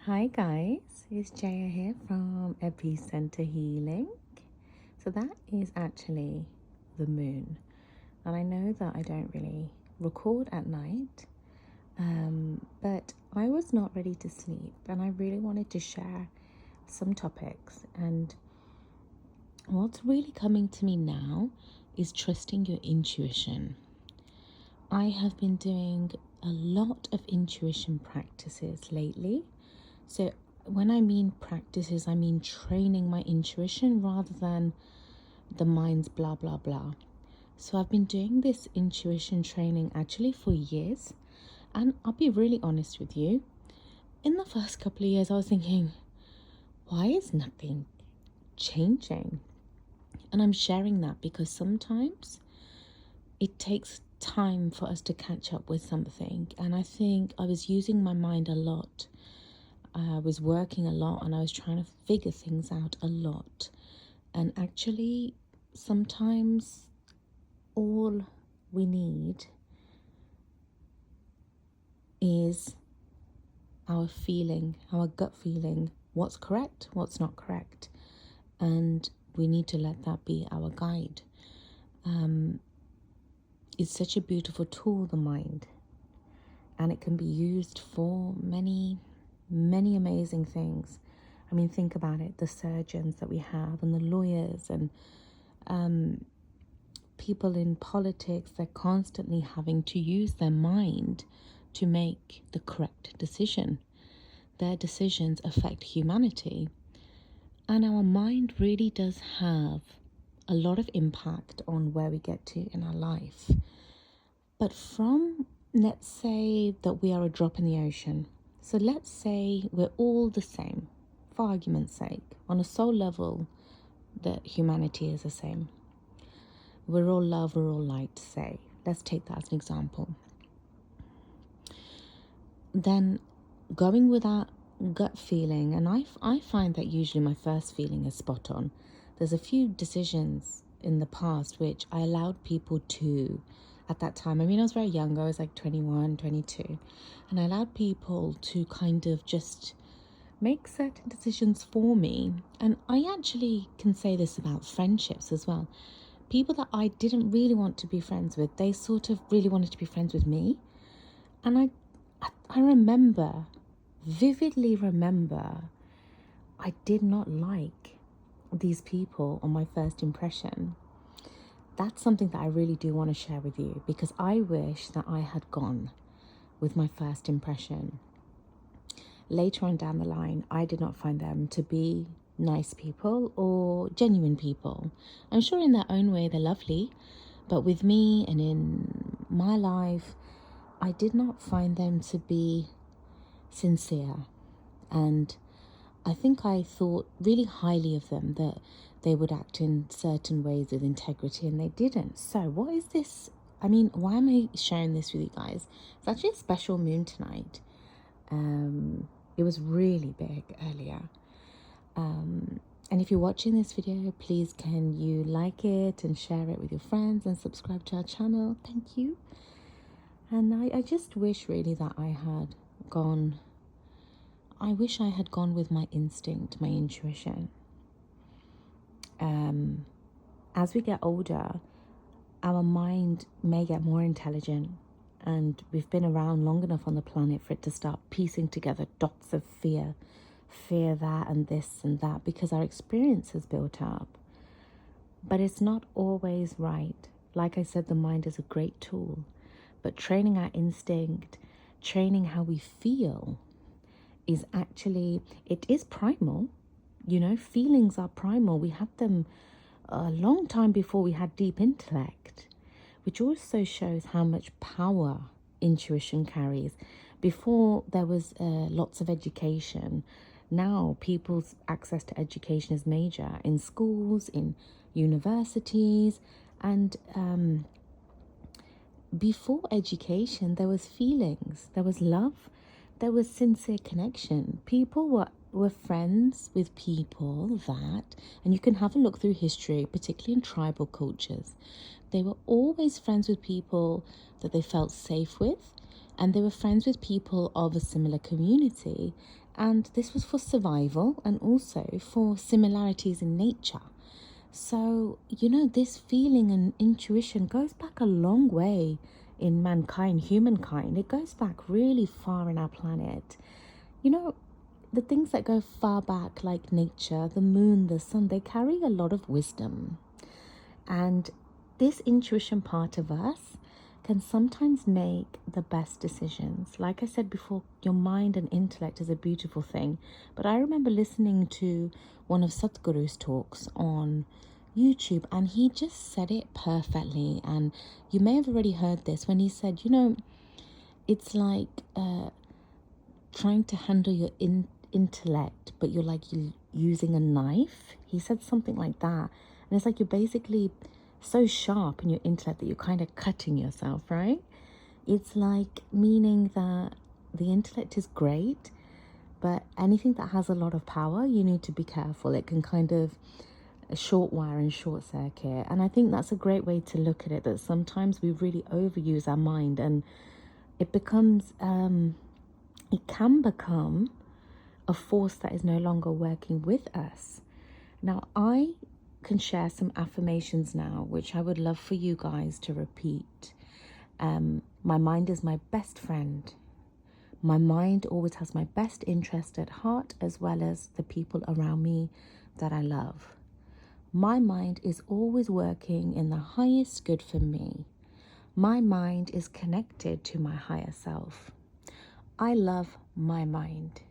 Hi guys, it's Jaya here from Epicenter Healing. So that is actually the moon, and I know that I don't really record at night, but I was not ready to sleep, and I really wanted to share some topics. And what's really coming to me now is trusting your intuition. I have been doing a lot of intuition practices lately. So when I mean practices, I mean training my intuition rather than the mind's blah, blah, blah. So I've been doing this intuition training actually for years. And I'll be really honest with you. In the first couple of years, I was thinking, why is nothing changing? And I'm sharing that because sometimes it takes time for us to catch up with something. And I think I was using my mind a lot. I was working a lot and I was trying to figure things out a lot. And actually, sometimes all we need is our feeling, our gut feeling, what's correct, what's not correct. And we need to let that be our guide. It's such a beautiful tool, the mind. And it can be used for many, many amazing things. I mean, think about it, the surgeons that we have and the lawyers and people in politics, they're constantly having to use their mind to make the correct decision. Their decisions affect humanity. And our mind really does have a lot of impact on where we get to in our life. But from, let's say that we are a drop in the ocean. So let's say we're all the same, for argument's sake. On a soul level, that humanity is the same. We're all love, we're all light, say. Let's take that as an example. Then going with that gut feeling, and I find that usually my first feeling is spot on. There's a few decisions in the past which I allowed people to, at that time, I mean, I was very young, I was like 21, 22, and I allowed people to kind of just make certain decisions for me. And I actually can say this about friendships as well. People that I didn't really want to be friends with, they sort of really wanted to be friends with me. And I remember, vividly remember, I did not like these people on my first impression. That's something that I really do want to share with you, because I wish that I had gone with my first impression. Later on down the line, I did not find them to be nice people or genuine people. I'm sure in their own way they're lovely, but with me and in my life, I did not find them to be sincere. And I think I thought really highly of them, that they would act in certain ways with integrity, and they didn't. So what is this? I mean, why am I sharing this with you guys? It's actually a special moon tonight. It was really big earlier. And if you're watching this video, please can you like it and share it with your friends and subscribe to our channel? Thank you. And I just wish really that I wish I had gone with my instinct, my intuition. As we get older, our mind may get more intelligent, and we've been around long enough on the planet for it to start piecing together dots of fear that and this and that, because our experience has built up. But it's not always right. Like I said, the mind is a great tool, but training our instinct, training how we feel, is actually, it is primal. You know, feelings are primal. We had them a long time before we had deep intellect, which also shows how much power intuition carries. Before there was lots of education, now people's access to education is major in schools, in universities, and before education there was feelings, there was love, there was sincere connection. People were friends with people that, and you can have a look through history, particularly in tribal cultures, they were always friends with people that they felt safe with, and they were friends with people of a similar community. And this was for survival and also for similarities in nature. So, this feeling and intuition goes back a long way in mankind, humankind. It goes back really far in our planet. The things that go far back, like nature, the moon, the sun, they carry a lot of wisdom. And this intuition part of us can sometimes make the best decisions. Like I said before, your mind and intellect is a beautiful thing. But I remember listening to one of Sadhguru's talks on YouTube, and he just said it perfectly. And you may have already heard this when he said, it's like trying to handle your intellect, but you're like using a knife. He said something like that. And it's like you're basically so sharp in your intellect that you're kind of cutting yourself, right? It's like meaning that the intellect is great, but anything that has a lot of power, you need to be careful. It can kind of short wire and short circuit. And I think that's a great way to look at it, that sometimes we really overuse our mind, and it becomes, it can become a force that is no longer working with us. Now, I can share some affirmations now, which I would love for you guys to repeat. My mind is my best friend. My mind always has my best interest at heart, as well as the people around me that I love. My mind is always working in the highest good for me. My mind is connected to my higher self. I love my mind.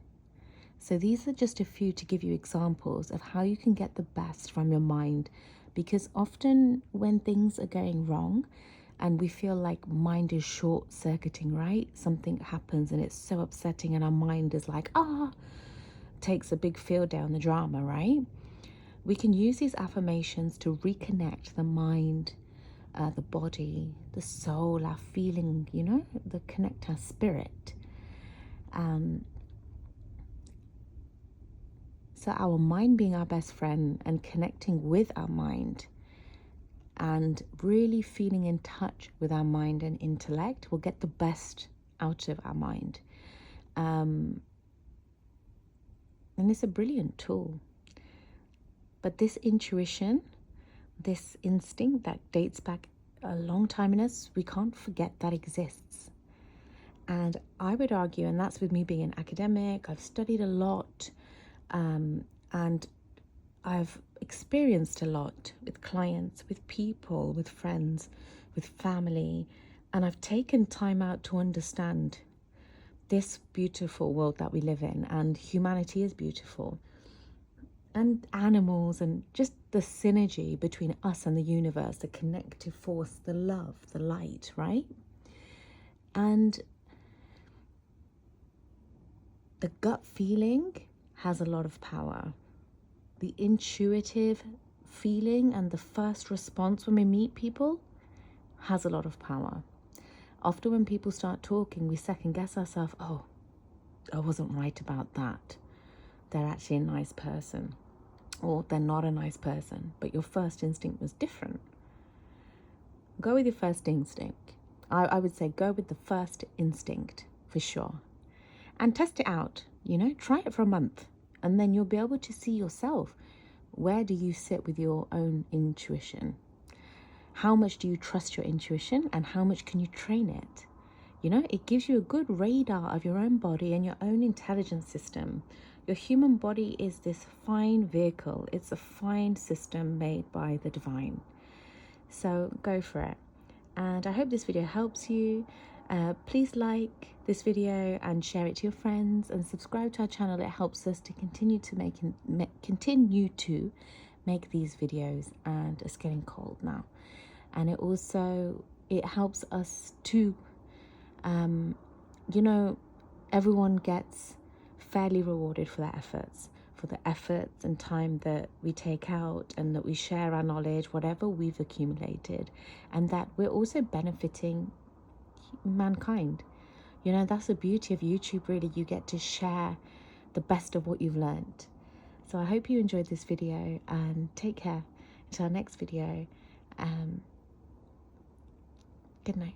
So these are just a few to give you examples of how you can get the best from your mind, because often when things are going wrong and we feel like mind is short-circuiting, right? Something happens and it's so upsetting and our mind is like, takes a big field day on the drama, right? We can use these affirmations to reconnect the mind, the body, the soul, our feeling, connect our spirit. So our mind being our best friend and connecting with our mind and really feeling in touch with our mind and intellect will get the best out of our mind. And it's a brilliant tool. But this intuition, this instinct that dates back a long time in us, we can't forget that exists. And I would argue, and that's with me being an academic, I've studied a lot, and I've experienced a lot with clients, with people, with friends, with family, and I've taken time out to understand this beautiful world that we live in, and humanity is beautiful, and animals, and just the synergy between us and the universe, the connective force, the love, the light, right? And the gut feeling has a lot of power. The intuitive feeling and the first response when we meet people has a lot of power. Often when people start talking, we second guess ourselves. Oh, I wasn't right about that. They're actually a nice person. Or they're not a nice person. But your first instinct was different. Go with your first instinct. I would say go with the first instinct for sure. And test it out. Try it for a month. And then you'll be able to see yourself. Where do you sit with your own intuition? How much do you trust your intuition, and how much can you train it? It gives you a good radar of your own body and your own intelligence system. Your human body is this fine vehicle. It's a fine system made by the divine. So go for it. And I hope this video helps you. Please like this video and share it to your friends, and subscribe to our channel. It helps us to continue to make these videos, and it's getting cold now. And it helps us to everyone gets fairly rewarded for their efforts, for the efforts and time that we take out, and that we share our knowledge, whatever we've accumulated, and that we're also benefiting mankind. That's the beauty of YouTube, really. You get to share the best of what you've learned. So I hope you enjoyed this video, and take care until our next video. Good night.